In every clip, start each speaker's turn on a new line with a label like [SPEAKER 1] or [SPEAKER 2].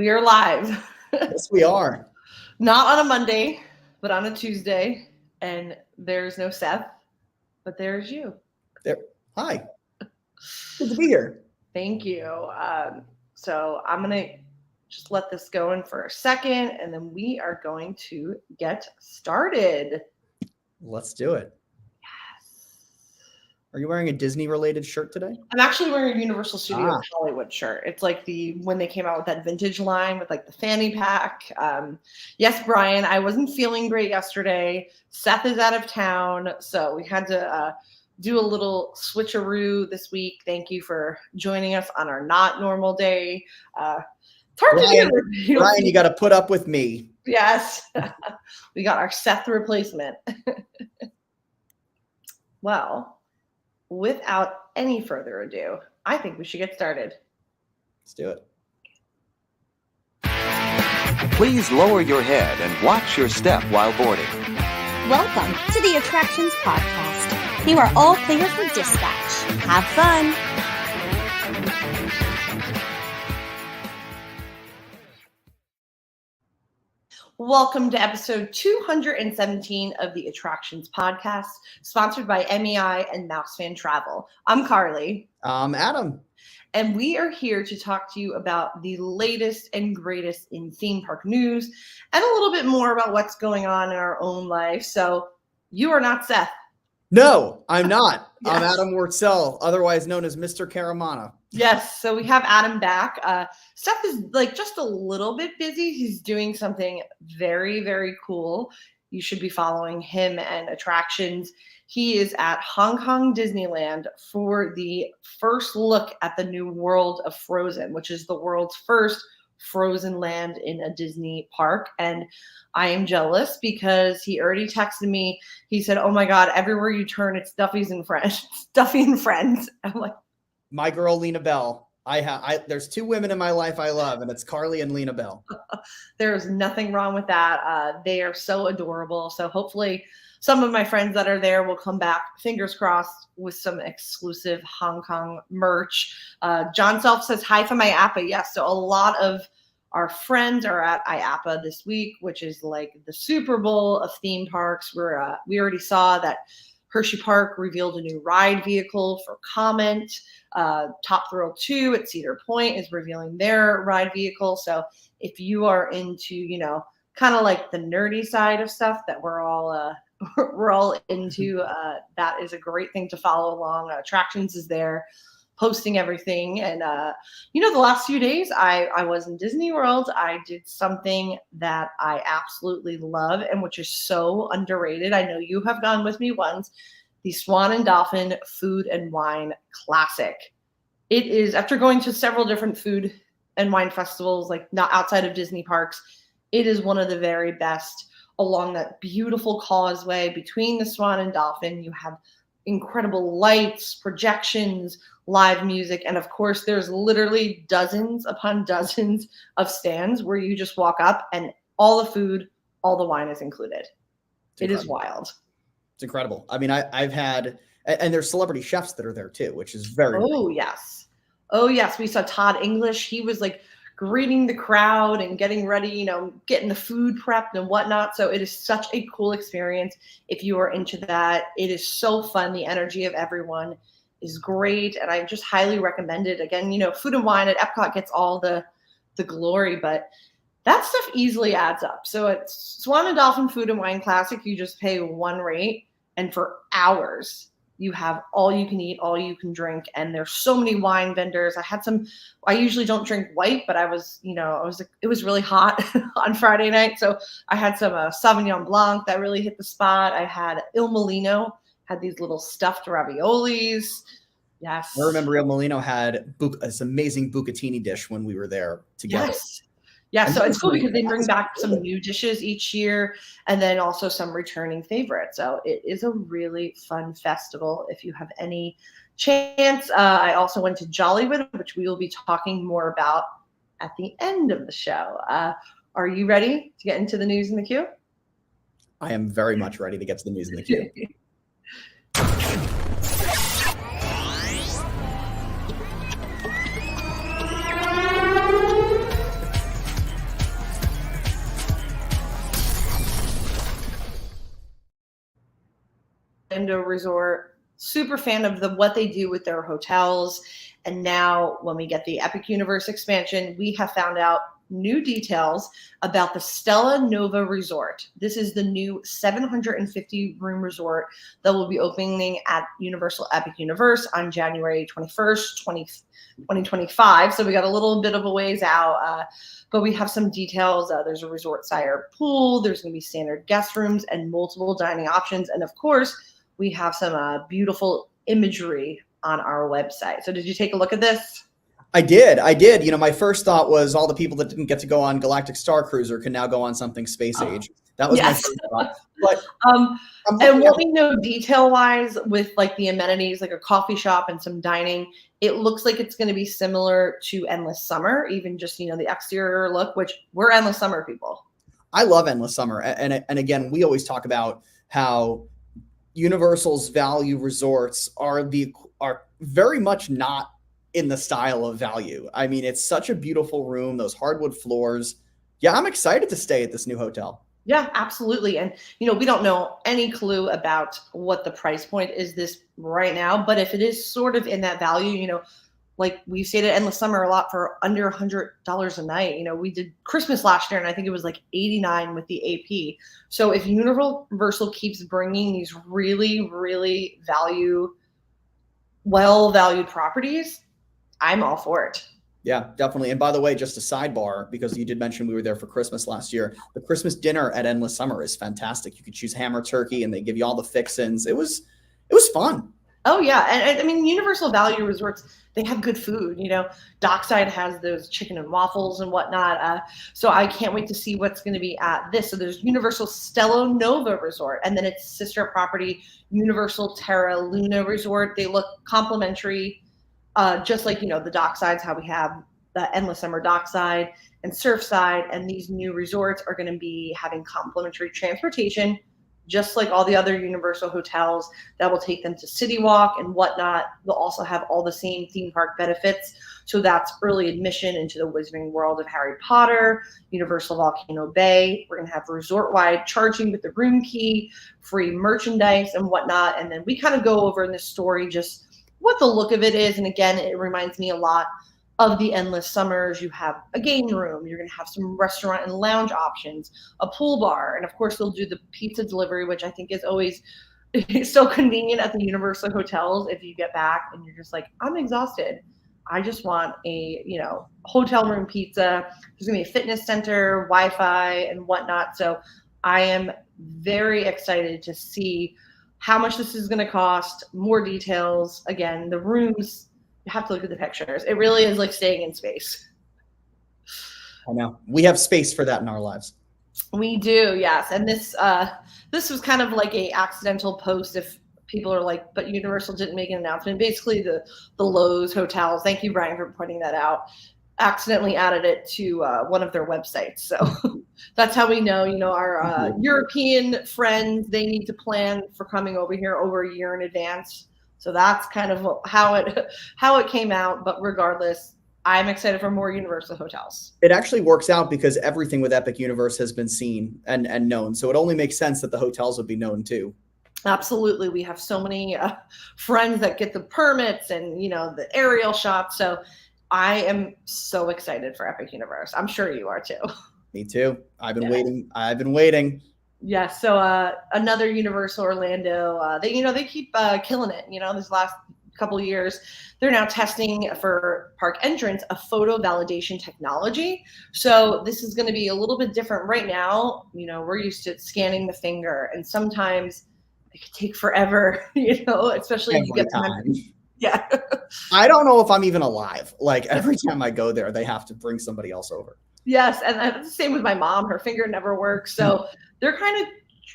[SPEAKER 1] We are live.
[SPEAKER 2] Yes, we are.
[SPEAKER 1] Not on a Monday, but on a Tuesday. And there's no Seth, but there's you.
[SPEAKER 2] There. Hi. Good to be here.
[SPEAKER 1] Thank you. So I'm going to just let this go in for a second, and then we are going to get started.
[SPEAKER 2] Let's do it.
[SPEAKER 1] Yes.
[SPEAKER 2] Are you wearing a Disney-related shirt today?
[SPEAKER 1] I'm actually wearing a Universal Studios Hollywood shirt. It's like when they came out with that vintage line with like the fanny pack. Yes, Brian, I wasn't feeling great yesterday. Seth is out of town, so we had to do a little switcheroo this week. Thank you for joining us on our not normal day. It's hard to do.
[SPEAKER 2] Brian, you got to put up with me.
[SPEAKER 1] Yes. We got our Seth replacement. Well, without any further ado, I think we should get started.
[SPEAKER 2] Let's do it.
[SPEAKER 3] Please lower your head and watch your step while boarding.
[SPEAKER 4] Welcome to the Attractions Podcast. You are all clear for dispatch. Have fun.
[SPEAKER 1] Welcome to episode 217 of the Attractions Podcast, sponsored by MEI and Mousefan Travel. I'm Carly.
[SPEAKER 2] I'm Adam.
[SPEAKER 1] And we are here to talk to you about the latest and greatest in theme park news and a little bit more about what's going on in our own life. So you are not Seth.
[SPEAKER 2] No, I'm not.
[SPEAKER 1] Yes.
[SPEAKER 2] I'm Adam Wurtzel, otherwise known as Mr. Caramana.
[SPEAKER 1] Yes, so we have Adam back. Seth is like just a little bit busy. He's doing something very, very cool. You should be following him and Attractions. He is at Hong Kong Disneyland for the first look at the new world of Frozen, which is the world's first Frozen land in a Disney park. And I am jealous because he already texted me. He said, "Oh my God, everywhere you turn, it's Duffy's and Friends, Duffy and Friends." I'm like,
[SPEAKER 2] my girl, Lena Bell. There's two women in my life I love, and it's Carly and Lena Bell.
[SPEAKER 1] There's nothing wrong with that. They are so adorable. So hopefully some of my friends that are there will come back, fingers crossed, with some exclusive Hong Kong merch. John Self says hi from IAPA. Yes, so a lot of our friends are at IAPA this week, which is like the Super Bowl of theme parks. We already saw that Hershey Park revealed a new ride vehicle for Comment. Top Thrill 2 at Cedar Point is revealing their ride vehicle. So if you are into, kind of like the nerdy side of stuff that we're all into, that is a great thing to follow along. Attractions is there posting everything. And, the last few days I was in Disney World. I did something that I absolutely love and which is so underrated. I know you have gone with me once. The Swan and Dolphin Food and Wine Classic. It is, after going to several different food and wine festivals, like not outside of Disney parks, it is one of the very best along that beautiful causeway between the Swan and Dolphin. You have incredible lights, projections, live music, and of course, there's literally dozens upon dozens of stands where you just walk up and all the food, all the wine is included. It is wild.
[SPEAKER 2] It's incredible. I mean, I've had, and there's celebrity chefs that are there too, which is very.
[SPEAKER 1] Oh, yes. Oh, yes. We saw Todd English. He was like greeting the crowd and getting ready, getting the food prepped and whatnot. So it is such a cool experience. If you are into that, it is so fun. The energy of everyone is great. And I just highly recommend it. Again, food and wine at Epcot gets all the glory, but that stuff easily adds up. So it's Swan and Dolphin Food and Wine Classic. You just pay one rate. And for hours, you have all you can eat, all you can drink. And there's so many wine vendors. I usually don't drink white, but it was really hot on Friday night. So I had some Sauvignon Blanc that really hit the spot. I had Il Molino, had these little stuffed raviolis. Yes.
[SPEAKER 2] I remember Il Molino had this amazing bucatini dish when we were there together.
[SPEAKER 1] Yes. Yeah, so it's cool because they bring back some new dishes each year and then also some returning favorites. So it is a really fun festival if you have any chance. I also went to Jollywood, which we will be talking more about at the end of the show. Are you ready to get into the news in the queue?
[SPEAKER 2] I am very much ready to get to the news in the queue.
[SPEAKER 1] Orlando resort. Super fan of what they do with their hotels. And now when we get the Epic Universe expansion, we have found out new details about the Stella Nova Resort. This is the new 750 room resort that will be opening at Universal Epic Universe on January 21st, 2025. So we got a little bit of a ways out, but we have some details. There's a resort sire pool. There's going to be standard guest rooms and multiple dining options. And of course, we have some beautiful imagery on our website. So did you take a look at this?
[SPEAKER 2] I did. You know, my first thought was all the people that didn't get to go on Galactic Star Cruiser can now go on something space age. That was my first thought. But
[SPEAKER 1] and what we know detail-wise with like the amenities, like a coffee shop and some dining, it looks like it's going to be similar to Endless Summer, even just, you know, the exterior look, which we're Endless Summer people.
[SPEAKER 2] I love Endless Summer. And again, we always talk about how Universal's value resorts are very much not in the style of value. I mean, it's such a beautiful room, those hardwood floors. Yeah, I'm excited to stay at this new hotel.
[SPEAKER 1] Yeah, absolutely. And, you know, we don't know any clue about what the price point is this right now, but if it is sort of in that value, you know, like we've stayed at Endless Summer a lot for under $100 a night. You know, we did Christmas last year and I think it was like $89 with the AP. So if Universal keeps bringing these really, really well-valued properties, I'm all for it.
[SPEAKER 2] Yeah, definitely. And by the way, just a sidebar, because you did mention we were there for Christmas last year. The Christmas dinner at Endless Summer is fantastic. You could choose ham or turkey and they give you all the fixins. It was fun.
[SPEAKER 1] Oh yeah. And I mean, Universal Value Resorts, they have good food, you know, Dockside has those chicken and waffles and whatnot. So I can't wait to see what's going to be at this. So there's Universal Stella Nova Resort, and then its sister property, Universal Terra Luna Resort. They look complimentary. Just like, you know, the Docksides, how we have the Endless Summer Dockside and Surfside, and these new resorts are going to be having complimentary transportation, just like all the other Universal hotels that will take them to City Walk and whatnot. They'll also have all the same theme park benefits. So that's early admission into the Wizarding World of Harry Potter, Universal Volcano Bay. We're going to have resort-wide charging with the room key, free merchandise and whatnot. And then we kind of go over in this story just what the look of it is. And again, it reminds me a lot of the Endless Summers. You have a game room, you're going to have some restaurant and lounge options, a pool bar, and of course they'll do the pizza delivery, which I think is always so convenient at the Universal hotels. If you get back and you're just like, I'm exhausted, I just want a, you know, hotel room pizza. There's going to be a fitness center, Wi-Fi and whatnot. So I am very excited to see how much this is going to cost, more details. Again, the rooms, you have to look at the pictures. It really is like staying in space.
[SPEAKER 2] I know. We have space for that in our lives.
[SPEAKER 1] We do, yes. And this was kind of like a accidental post if people are like, but Universal didn't make an announcement. Basically, the Lowe's hotels, thank you, Brian, for pointing that out, accidentally added it to one of their websites. So that's how we know, you know, our European friends, they need to plan for coming over here over a year in advance. So that's kind of how it came out. But regardless, I'm excited for more Universal hotels.
[SPEAKER 2] It actually works out because everything with Epic Universe has been seen and known. So it only makes sense that the hotels would be known too.
[SPEAKER 1] Absolutely. We have so many friends that get the permits and, you know, the aerial shots. So I am so excited for Epic Universe. I'm sure you are too.
[SPEAKER 2] Me too. I've been waiting.
[SPEAKER 1] Yeah. So another Universal Orlando, they keep killing it. You know, this last couple of years, they're now testing for park entrance a photo validation technology. So this is going to be a little bit different right now. You know, we're used to scanning the finger, and sometimes it could take forever, you know, especially if you get time. Yeah.
[SPEAKER 2] I don't know if I'm even alive. Like every time I go there, they have to bring somebody else over.
[SPEAKER 1] Yes. And that's the same with my mom. Her finger never works. So they're kind of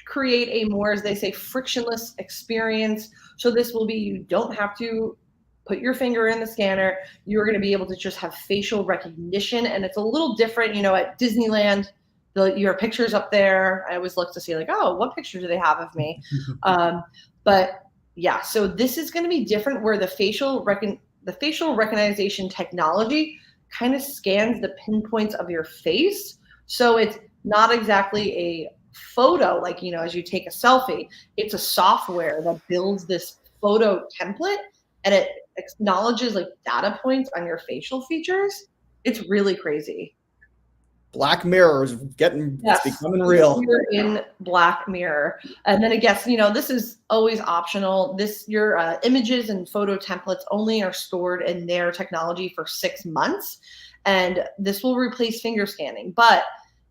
[SPEAKER 1] create a more, as they say, frictionless experience. So this will be, you don't have to put your finger in the scanner. You're going to be able to just have facial recognition. And it's a little different, you know, at Disneyland, your pictures up there. I always look to see like, oh, what picture do they have of me? But yeah, so this is going to be different where the facial recognition technology kind of scans the pinpoints of your face. So it's not exactly a photo, like, as you take a selfie, it's a software that builds this photo template and it acknowledges like data points on your facial features. It's really crazy.
[SPEAKER 2] Black Mirror is it's becoming real.
[SPEAKER 1] You're in Black Mirror. And then I guess, this is always optional. Your images and photo templates only are stored in their technology for 6 months. And this will replace finger scanning. But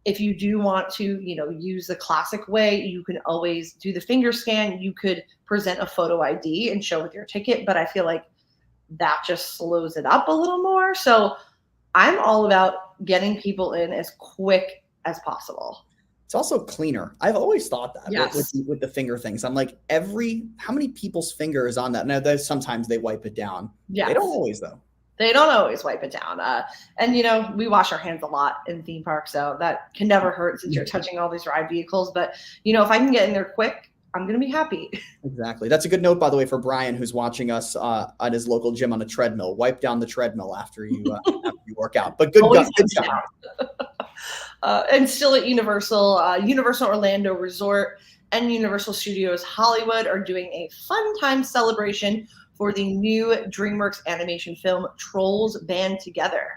[SPEAKER 1] if you do want to, use the classic way, you can always do the finger scan. You could present a photo ID and show with your ticket. But I feel like that just slows it up a little more. So I'm all about getting people in as quick as possible.
[SPEAKER 2] It's also cleaner. I've always thought that
[SPEAKER 1] Yes.
[SPEAKER 2] with the finger things. I'm like, how many people's finger is on that? Now, sometimes they wipe it down.
[SPEAKER 1] Yes.
[SPEAKER 2] They don't always, though.
[SPEAKER 1] They don't always wipe it down. And, we wash our hands a lot in theme parks, so that can never hurt since you're touching all these ride vehicles. But, if I can get in there quick, I'm going to be happy.
[SPEAKER 2] Exactly. That's a good note, by the way, for Brian, who's watching us at his local gym on a treadmill. Wipe down the treadmill after you work out. But good job.
[SPEAKER 1] And still at Universal, Universal Orlando Resort and Universal Studios Hollywood are doing a Funtime celebration for the new DreamWorks animation film Trolls Band Together.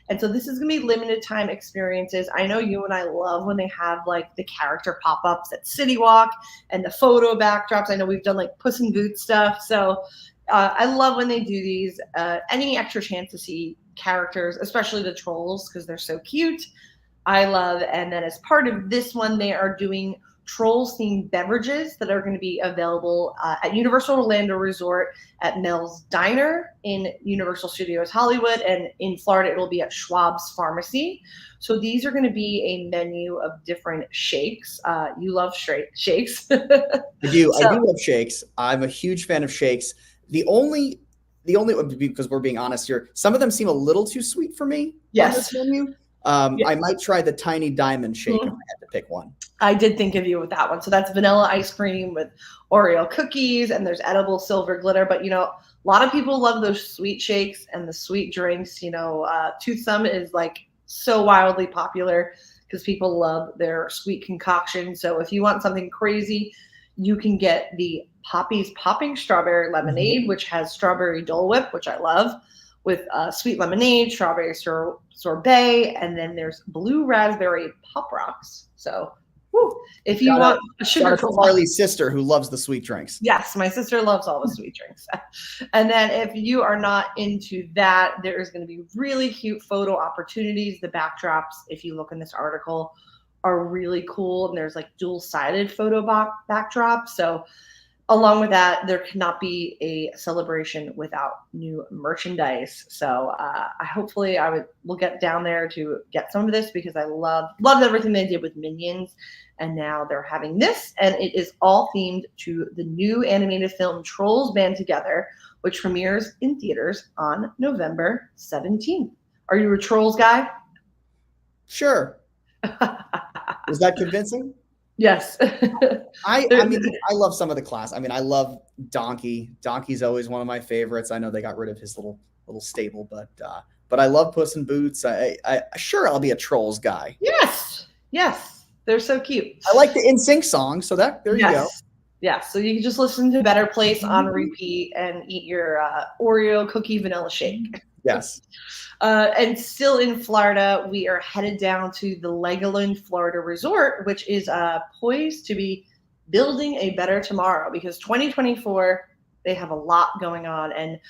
[SPEAKER 1] And so this is going to be limited time experiences. I know you and I love when they have like the character pop-ups at City Walk and the photo backdrops. I know we've done like Puss in Boots stuff. So I love when they do these. Any extra chance to see characters, especially the trolls, because they're so cute, I love. And then as part of this one, they are doing Trolls themed beverages that are going to be available at Universal Orlando Resort at Mel's Diner, in Universal Studios Hollywood, and in Florida it'll be at Schwab's Pharmacy. So these are going to be a menu of different shakes. You love shakes.
[SPEAKER 2] I do love shakes. I'm a huge fan of shakes. The only because we're being honest here, some of them seem a little too sweet for me.
[SPEAKER 1] Yes.
[SPEAKER 2] On this menu.
[SPEAKER 1] Yes.
[SPEAKER 2] I might try the tiny diamond shake if I had to pick one.
[SPEAKER 1] I did think of you with that one. So that's vanilla ice cream with Oreo cookies, and there's edible silver glitter. But, a lot of people love those sweet shakes and the sweet drinks. Toothsome is like so wildly popular because people love their sweet concoction. So if you want something crazy, you can get the Poppy's Popping Strawberry Lemonade, which has strawberry Dole Whip, which I love, with sweet lemonade, strawberry sorbet, and then there's blue raspberry Pop Rocks. So if you want a sugar
[SPEAKER 2] Farley's sister who loves the sweet drinks.
[SPEAKER 1] Yes, my sister loves all the sweet drinks. And then if you are not into that, there is going to be really cute photo opportunities. The backdrops, if you look in this article, are really cool. And there's like dual-sided photo backdrops. So along with that, there cannot be a celebration without new merchandise. So we'll get down there to get some of this because I loved everything they did with Minions. And now they're having this, and it is all themed to the new animated film Trolls Band Together, which premieres in theaters on November 17th. Are you a Trolls guy?
[SPEAKER 2] Sure. Was that convincing?
[SPEAKER 1] Yes.
[SPEAKER 2] I love some of the class. I mean, I love Donkey. Donkey's always one of my favorites. I know they got rid of his little stable, but I love Puss in Boots. I'll be a Trolls guy.
[SPEAKER 1] Yes. They're so cute.
[SPEAKER 2] I like the NSYNC song, so there you go.
[SPEAKER 1] Yeah, so you can just listen to Better Place on repeat and eat your Oreo cookie vanilla shake.
[SPEAKER 2] Yes.
[SPEAKER 1] And still in Florida, we are headed down to the Legoland Florida Resort, which is poised to be building a better tomorrow because 2024, they have a lot going on. And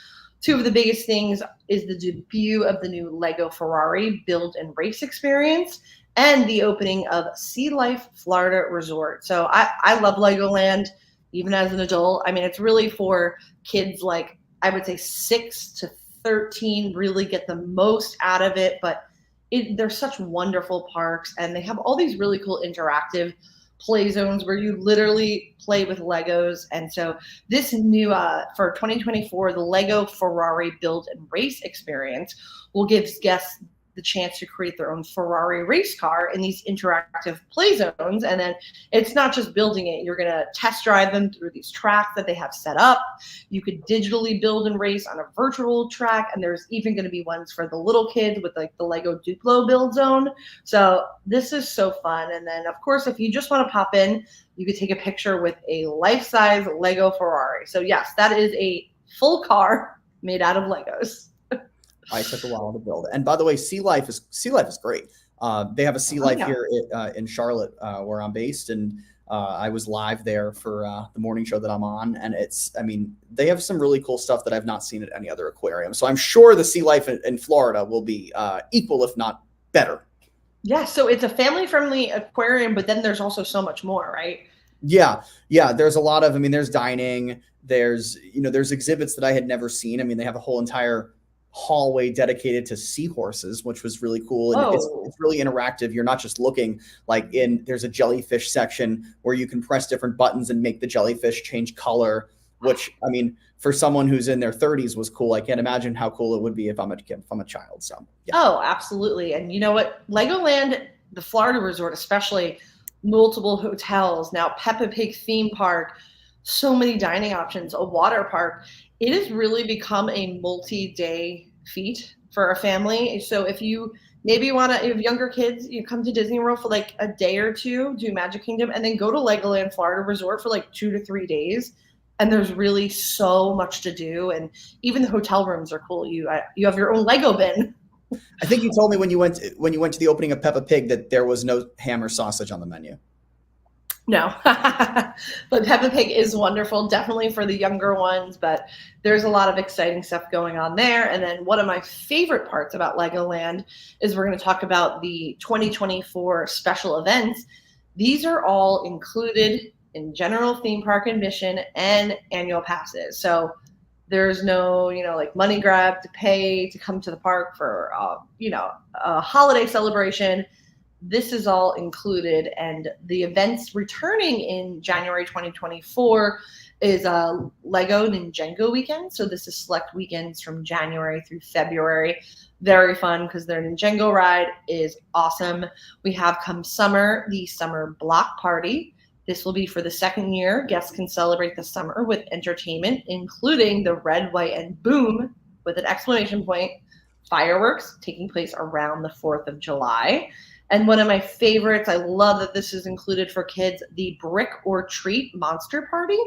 [SPEAKER 1] two of the biggest things is the debut of the new Lego Ferrari build and race experience and the opening of Sea Life Florida Resort. So I love Legoland, even as an adult. I mean, it's really for kids like, I would say 6 to 13 really get the most out of it, but they're such wonderful parks, and they have all these really cool interactive play zones where you literally play with Legos. And so this new, for 2024, the Lego Ferrari Build and Race experience will give guests the chance to create their own Ferrari race car in these interactive play zones. And then it's not just building it. You're going to test drive them through these tracks that they have set up. You could digitally build and race on a virtual track. And there's even going to be ones for the little kids with like the Lego Duplo build zone. So this is so fun. And then, of course, if you just want to pop in, you could take a picture with a life-size Lego Ferrari. So yes, that is a full car made out of Legos.
[SPEAKER 2] I took a while to build. And by the way, Sea Life is great. They have a Sea Life here in Charlotte, where I'm based, and I was live there for the morning show that I'm on. And they have some really cool stuff that I've not seen at any other aquarium. So I'm sure the Sea Life in Florida will be equal, if not better.
[SPEAKER 1] Yeah, so it's a family-friendly aquarium, but then there's also so much more, right?
[SPEAKER 2] Yeah. There's a lot of, there's dining, there's exhibits that I had never seen. They have a whole entire hallway dedicated to seahorses, which was really cool. And it's really interactive. You're not just looking there's a jellyfish section where you can press different buttons and make the jellyfish change color, which, for someone who's in their 30s was cool. I can't imagine how cool it would be if I'm a child. So, yeah.
[SPEAKER 1] Oh, absolutely. And you know what? Legoland, the Florida resort, especially multiple hotels, now Peppa Pig theme park, so many dining options, a water park. It has really become a multi-day feat for a family. So if you maybe want to, have younger kids, you come to Disney World for like a day or two, do Magic Kingdom, and then go to Legoland Florida Resort for like 2 to 3 days. And there's really so much to do. And even the hotel rooms are cool. You have your own Lego bin.
[SPEAKER 2] I think you told me when you went to the opening of Peppa Pig that there was no ham or sausage on the menu.
[SPEAKER 1] No, but Peppa Pig is wonderful, definitely for the younger ones, but there's a lot of exciting stuff going on there. And then one of my favorite parts about Legoland is we're going to talk about the 2024 special events. These are all included in general theme park admission and annual passes. So there's no, money grab to pay to come to the park for, a holiday celebration. This is all included, and the events returning in January 2024 is a Lego Ninjago weekend. So this is select weekends from January through February. Very fun because their Ninjago ride is awesome. We have come summer, the summer block party. This will be for the second year. Guests can celebrate the summer with entertainment, including the red, white, and boom with an exclamation point fireworks taking place around the 4th of July. And one of my favorites, I love that this is included for kids, the Brick or Treat Monster Party.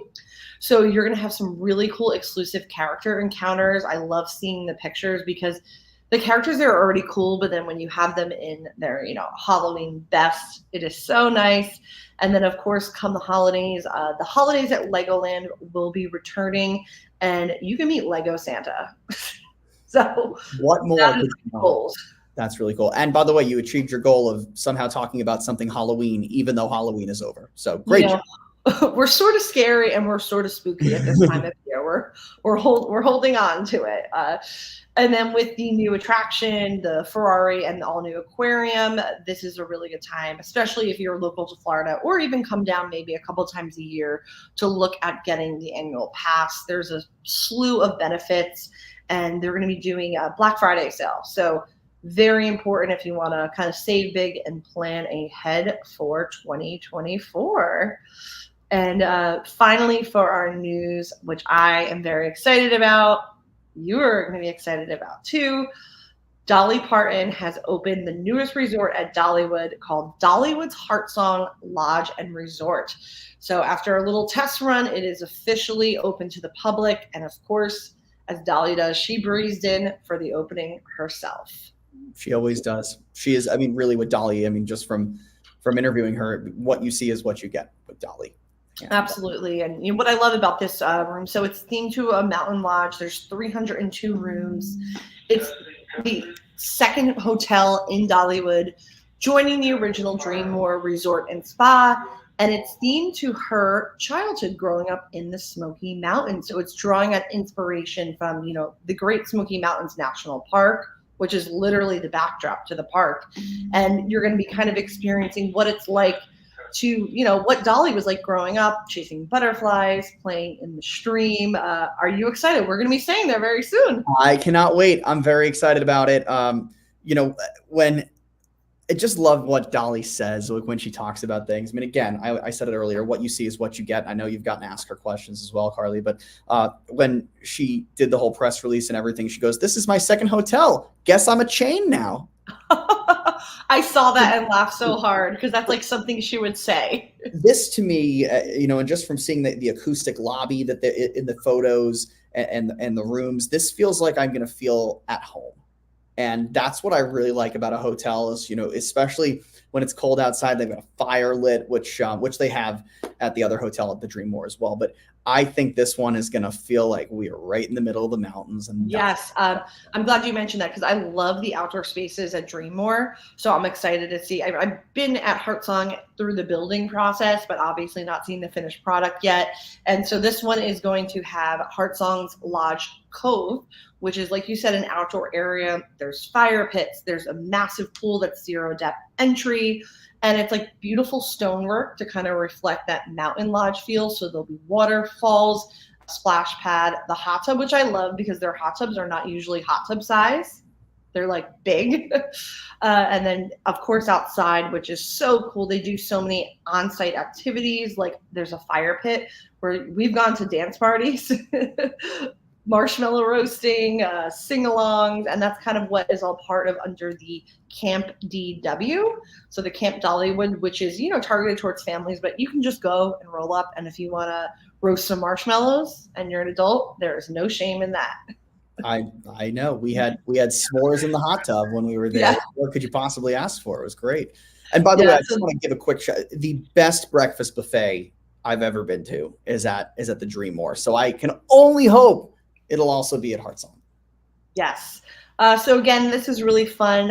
[SPEAKER 1] So you're going to have some really cool exclusive character encounters. I love seeing the pictures because the characters there are already cool, but then when you have them in their, Halloween best, it is so nice. And then, of course, come the holidays at Legoland will be returning, and you can meet Lego Santa. So
[SPEAKER 2] what more?
[SPEAKER 1] That is cool.
[SPEAKER 2] That's really cool. And by the way, you achieved your goal of somehow talking about something Halloween, even though Halloween is over. So great job.
[SPEAKER 1] We're sort of scary and we're sort of spooky at this time of year. We're holding on to it. And then with the new attraction, the Ferrari and the all new aquarium, this is a really good time, especially if you're local to Florida, or even come down maybe a couple times a year to look at getting the annual pass. There's a slew of benefits, and they're going to be doing a Black Friday sale. So very important if you want to kind of save big and plan ahead for 2024. And finally, for our news, which I am very excited about, you're going to be excited about too. Dolly Parton has opened the newest resort at Dollywood called Dollywood's Heartsong Lodge and Resort. So after a little test run, it is officially open to the public. And of course, as Dolly does, she breezed in for the opening herself.
[SPEAKER 2] She always does. She is, really with Dolly, just from interviewing her, what you see is what you get with Dolly. Yeah.
[SPEAKER 1] Absolutely. And what I love about this room, so it's themed to a mountain lodge. There's 302 rooms. It's the second hotel in Dollywood, joining the original Dreammore Resort and Spa. And it's themed to her childhood growing up in the Smoky Mountains. So it's drawing on inspiration from, the Great Smoky Mountains National Park, which is literally the backdrop to the park. And you're going to be kind of experiencing what it's like to, what Dolly was like growing up, chasing butterflies, playing in the stream. Are you excited? We're going to be staying there very soon.
[SPEAKER 2] I cannot wait. I'm very excited about it. when I just love what Dolly says, like when she talks about things. I mean, again, I said it earlier, what you see is what you get. I know you've gotten to ask her questions as well, Carly, but when she did the whole press release and everything, she goes, "This is my second hotel. Guess I'm a chain now."
[SPEAKER 1] I saw that and laughed so hard because that's like something she would say.
[SPEAKER 2] This to me, and just from seeing the acoustic lobby that in the photos and the rooms, this feels like I'm going to feel at home. And that's what I really like about a hotel is, especially when it's cold outside, they've got a fire lit, which they have at the other hotel at the Dreammore as well. But I think this one is going to feel like we are right in the middle of the mountains. And
[SPEAKER 1] yes, I'm glad you mentioned that because I love the outdoor spaces at Dreammore. So I'm excited to see. I've been at Heartsong through the building process, but obviously not seen the finished product yet. And so this one is going to have Heartsong's Lodge Cove, which is, like you said, an outdoor area. There's fire pits. There's a massive pool that's zero depth entry. And it's like beautiful stonework to kind of reflect that mountain lodge feel. So there'll be waterfalls, splash pad, the hot tub, which I love because their hot tubs are not usually hot tub size. They're like big. And then, of course, outside, which is so cool. They do so many on-site activities. Like there's a fire pit where we've gone to dance parties. Marshmallow roasting, sing-alongs, and that's kind of what is all part of under the Camp DW. So the Camp Dollywood, which is, targeted towards families, but you can just go and roll up. And if you want to roast some marshmallows and you're an adult, there is no shame in that.
[SPEAKER 2] I know we had s'mores in the hot tub when we were there. Yeah. What could you possibly ask for? It was great. And by the way, I just want to give a quick shout. The best breakfast buffet I've ever been to is at the Dreammore. So I can only hope it'll also be at Heartsong.
[SPEAKER 1] Yes. So again, this is really fun.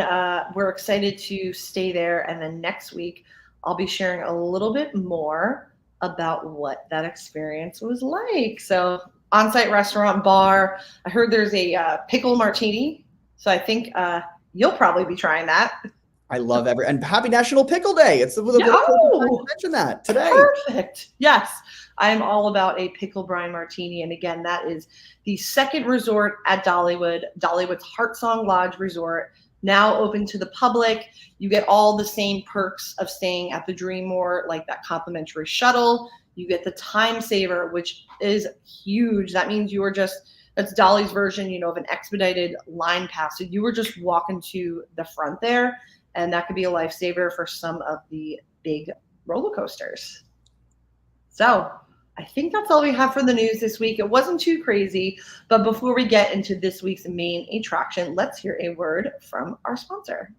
[SPEAKER 1] We're excited to stay there. And then next week, I'll be sharing a little bit more about what that experience was like. So on-site restaurant, bar. I heard there's a pickle martini. So I think you'll probably be trying that.
[SPEAKER 2] I love and happy National Pickle Day. It's the mention that today.
[SPEAKER 1] Perfect. Yes. I'm all about a pickle brine martini. And again, that is the second resort at Dollywood's Heartsong Lodge Resort, now open to the public. You get all the same perks of staying at the Dreammore, like that complimentary shuttle. You get the time saver, which is huge. That means that's Dolly's version, of an expedited line pass. So you were just walking to the front there. And that could be a lifesaver for some of the big roller coasters. So I think that's all we have for the news this week. It wasn't too crazy, but before we get into this week's main attraction, let's hear a word from our sponsor.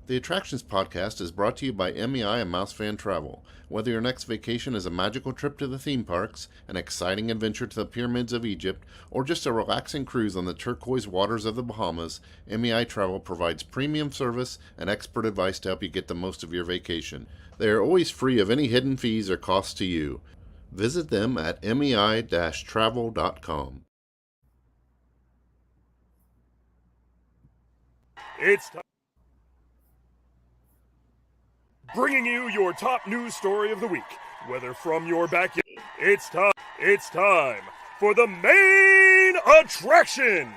[SPEAKER 5] The Attractions Podcast is brought to you by MEI and Mouse Fan Travel. Whether your next vacation is a magical trip to the theme parks, an exciting adventure to the pyramids of Egypt, or just a relaxing cruise on the turquoise waters of the Bahamas, MEI Travel provides premium service and expert advice to help you get the most of your vacation. They are always free of any hidden fees or costs to you. Visit them at mei-travel.com.
[SPEAKER 6] It's time. Bringing you your top news story of the week, whether from your backyard. It's time for the main attraction.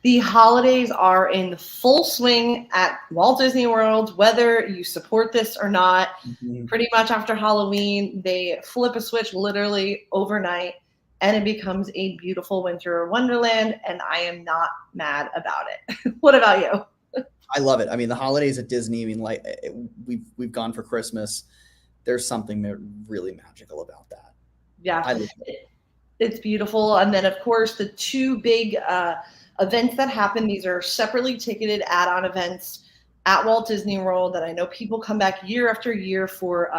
[SPEAKER 1] The holidays are in full swing at Walt Disney World, whether you support this or not. Mm-hmm. Pretty much after Halloween, they flip a switch literally overnight, and it becomes a beautiful winter wonderland, and I am not mad about it. What about you?
[SPEAKER 2] I love it. I mean, the holidays at Disney, like we've gone for Christmas. There's something really magical about that.
[SPEAKER 1] Yeah, I love it. It's beautiful. And then, of course, the two big events that happen, these are separately ticketed add-on events at Walt Disney World that I know people come back year after year for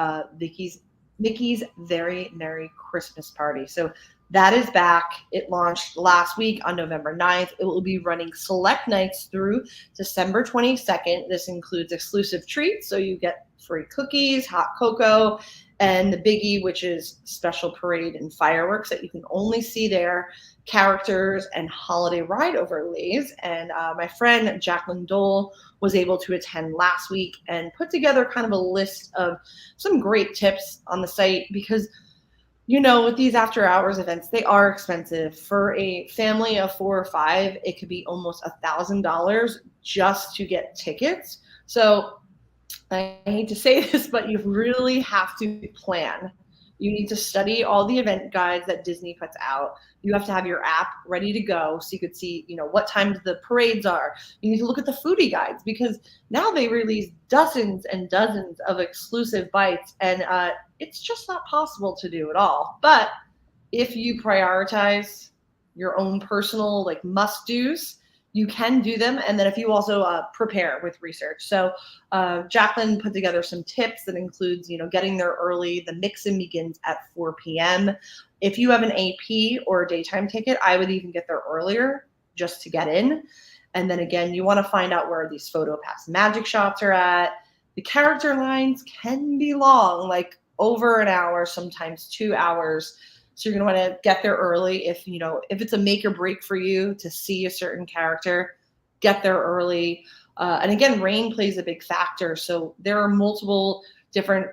[SPEAKER 1] Mickey's Very Merry Christmas Party. So that is back. It launched last week on November 9th. It will be running select nights through December 22nd. This includes exclusive treats, so you get free cookies, hot cocoa, and the biggie, which is special parade and fireworks that you can only see there, characters, and holiday ride overlays. And my friend Jacqueline Dole was able to attend last week and put together kind of a list of some great tips on the site, because With these after hours events, they are expensive. For a family of 4 or 5, it could be almost $1,000 just to get tickets. So I hate to say this, but you really have to plan. You need to study all the event guides that Disney puts out. You have to have your app ready to go so you could see, what times the parades are. You need to look at the foodie guides because now they release dozens and dozens of exclusive bites, and it's just not possible to do it all. But if you prioritize your own personal must-dos, you can do them. And then if you also prepare with research. So Jacqueline put together some tips that includes, getting there early. The mix-in begins at 4 p.m. If you have an AP or a daytime ticket, I would even get there earlier just to get in. And then again, you want to find out where these photo pass magic shots are at. The character lines can be long, like over an hour, sometimes 2 hours. So you're going to want to get there early. If it's a make or break for you to see a certain character, get there early. And again, rain plays a big factor. So there are multiple different,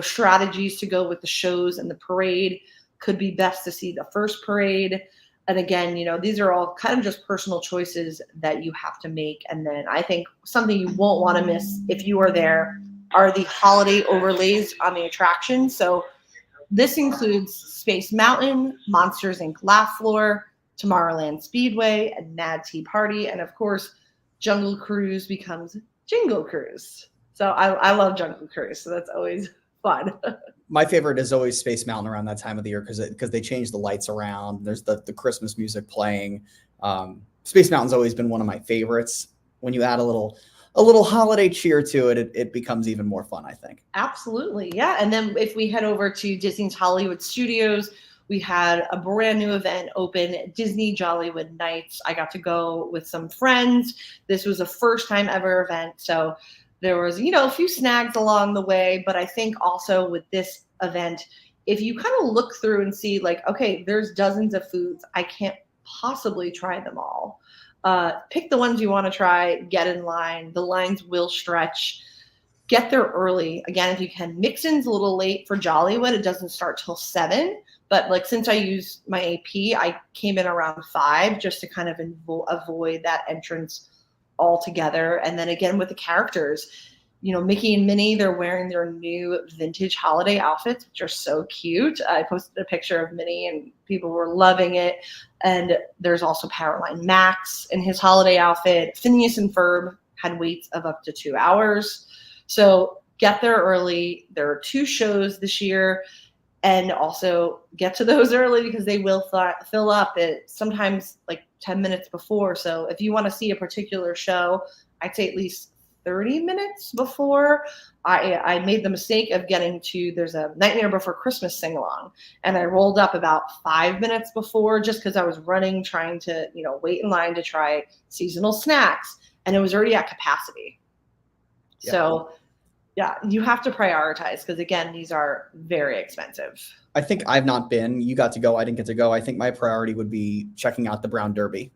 [SPEAKER 1] strategies to go with the shows and the parade. Could be best to see the first parade. And again, these are all kind of just personal choices that you have to make. And then I think something you won't want to miss if you are there are the holiday overlays on the attraction. So this includes Space Mountain, Monsters Inc. Laugh Floor, Tomorrowland Speedway, and Mad Tea Party. And of course, Jungle Cruise becomes Jingle Cruise. So I love Jungle Cruise. So that's always fun.
[SPEAKER 2] My favorite is always Space Mountain around that time of the year because they change the lights around. There's the Christmas music playing. Space Mountain's always been one of my favorites. When you add a little holiday cheer to it, it becomes even more fun, I think.
[SPEAKER 1] Absolutely. Yeah. And then if we head over to Disney's Hollywood Studios, we had a brand new event open, Disney Jollywood Nights. I got to go with some friends. This was a first time ever event. So there was, a few snags along the way, but I think also with this event, if you kind of look through and see okay, there's dozens of foods, I can't possibly try them all. Pick the ones you want to try, get in line. The lines will stretch. Get there early. Again, if you can. Mix-in's a little late for Jollywood. It doesn't start till 7. But since I used my AP, I came in around 5 just to kind of avoid that entrance altogether. And then again, with the characters, Mickey and Minnie, they're wearing their new vintage holiday outfits, which are so cute. I posted a picture of Minnie and people were loving it. And there's also Powerline Max in his holiday outfit. Phineas and Ferb had waits of up to 2 hours. So get there early. There are 2 shows this year. And also get to those early because they will fill up at sometimes 10 minutes before. So if you want to see a particular show, I'd say at least 30 minutes before. I made the mistake of getting to, there's a Nightmare Before Christmas sing-along, and I rolled up about 5 minutes before just because I was running, trying to, wait in line to try seasonal snacks, and it was already at capacity. Yeah. So yeah, you have to prioritize because again, these are very expensive.
[SPEAKER 2] I think I've not been. You got to go. I didn't get to go. I think my priority would be checking out the Brown Derby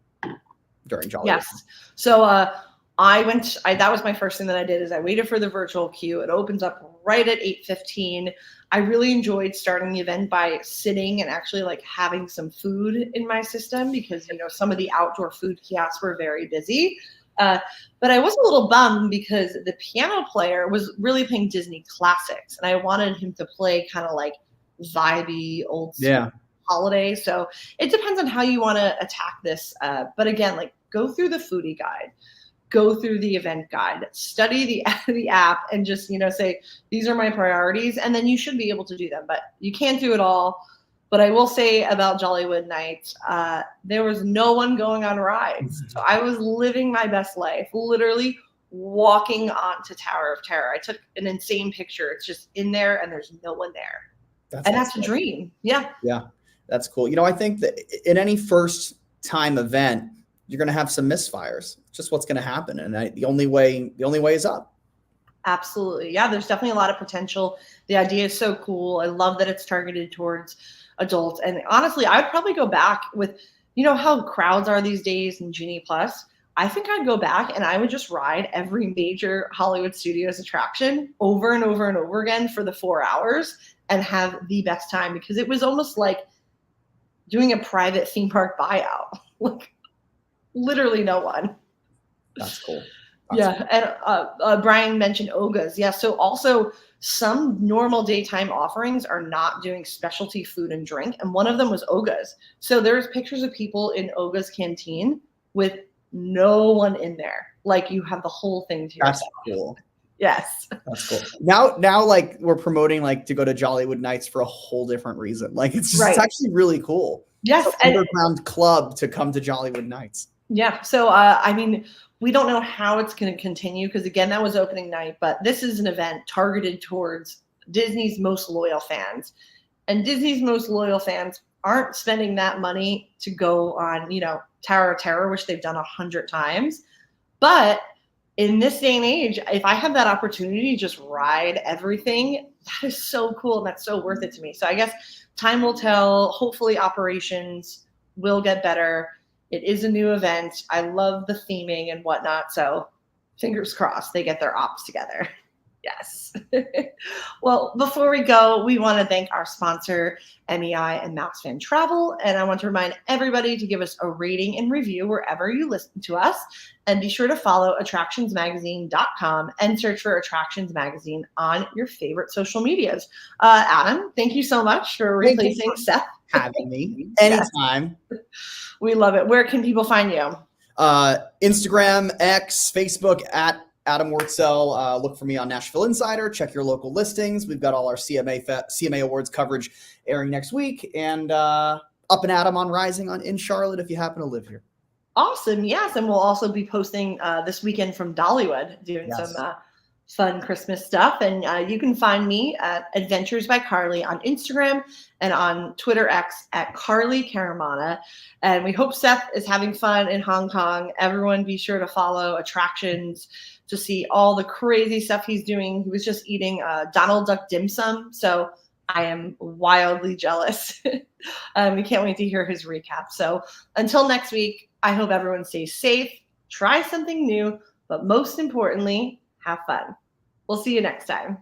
[SPEAKER 2] during Jolly.
[SPEAKER 1] Yes. So that was my first thing that I did is I waited for the virtual queue. It opens up right at 8:15. I really enjoyed starting the event by sitting and actually having some food in my system because, some of the outdoor food kiosks were very busy. But I was a little bummed because the piano player was really playing Disney classics, and I wanted him to play kind of vibey old school holiday. So it depends on how you want to attack this. But again, go through the foodie guide, go through the event guide, study the app, and just say these are my priorities, and then you should be able to do them. But you can't do it all. But I will say about Jollywood Nights, there was no one going on rides. So I was living my best life, literally walking onto Tower of Terror. I took an insane picture. It's just in there and there's no one there. That's a dream. Yeah. Yeah.
[SPEAKER 2] That's cool. I think that in any first time event, you're going to have some misfires. It's just what's going to happen. And the only way is up.
[SPEAKER 1] Absolutely. Yeah. There's definitely a lot of potential. The idea is so cool. I love that it's targeted towards adults. And honestly, I would probably go back with, how crowds are these days in Genie Plus. I think I'd go back and I would just ride every major Hollywood Studios attraction over and over and over again for the 4 hours and have the best time, because it was almost like doing a private theme park buyout. Like literally no one.
[SPEAKER 2] That's cool.
[SPEAKER 1] Yeah, and Brian mentioned Oga's. Yeah, so also some normal daytime offerings are not doing specialty food and drink, and one of them was Oga's. So there's pictures of people in Oga's canteen with no one in there. Like you have the whole thing to yourself.
[SPEAKER 2] That's cool.
[SPEAKER 1] Yes.
[SPEAKER 2] That's cool. Now, like we're promoting like to go to Jollywood Nights for a whole different reason. Like it's just,
[SPEAKER 1] Right.
[SPEAKER 2] it's actually really cool.
[SPEAKER 1] Yes.
[SPEAKER 2] It's an underground club to come to Jollywood Nights.
[SPEAKER 1] Yeah. So, I mean, we don't know how it's going to continue because, again, that was opening night, but this is an event targeted towards Disney's most loyal fans. And Disney's most loyal fans aren't spending that money to go on, Tower of Terror, which they've done 100 times. But in this day and age, if I have that opportunity to just ride everything, that is so cool. And that's so worth it to me. So I guess time will tell. Hopefully operations will get better. It is a new event. I love the theming and whatnot. So fingers crossed they get their ops together. Yes. Well, before we go, we want to thank our sponsor, MEI and Mouse Fan Travel. And I want to remind everybody to give us a rating and review wherever you listen to us. And be sure to follow attractionsmagazine.com and search for Attractions Magazine on your favorite social medias. Adam, thank you so much for replacing Seth.
[SPEAKER 2] Having me anytime.
[SPEAKER 1] Yes. We love it. Where can people find you?
[SPEAKER 2] Instagram, X, Facebook at Adam Wurtzel. Look for me on Nashville Insider. Check your local listings. We've got all our CMA Awards coverage airing next week. And Up and Adam on Rising in Charlotte if you happen to live here.
[SPEAKER 1] Awesome. Yes. And we'll also be posting this weekend from Dollywood, doing some fun Christmas stuff. And you can find me at Adventures by Carly on Instagram and on Twitter X at Carly Caramana. And we hope Seth is having fun in Hong Kong. Everyone be sure to follow Attractions to see all the crazy stuff he's doing. He was just eating Donald Duck dim sum. So I am wildly jealous. We can't wait to hear his recap. So until next week, I hope everyone stays safe, try something new, but most importantly, have fun. We'll see you next time.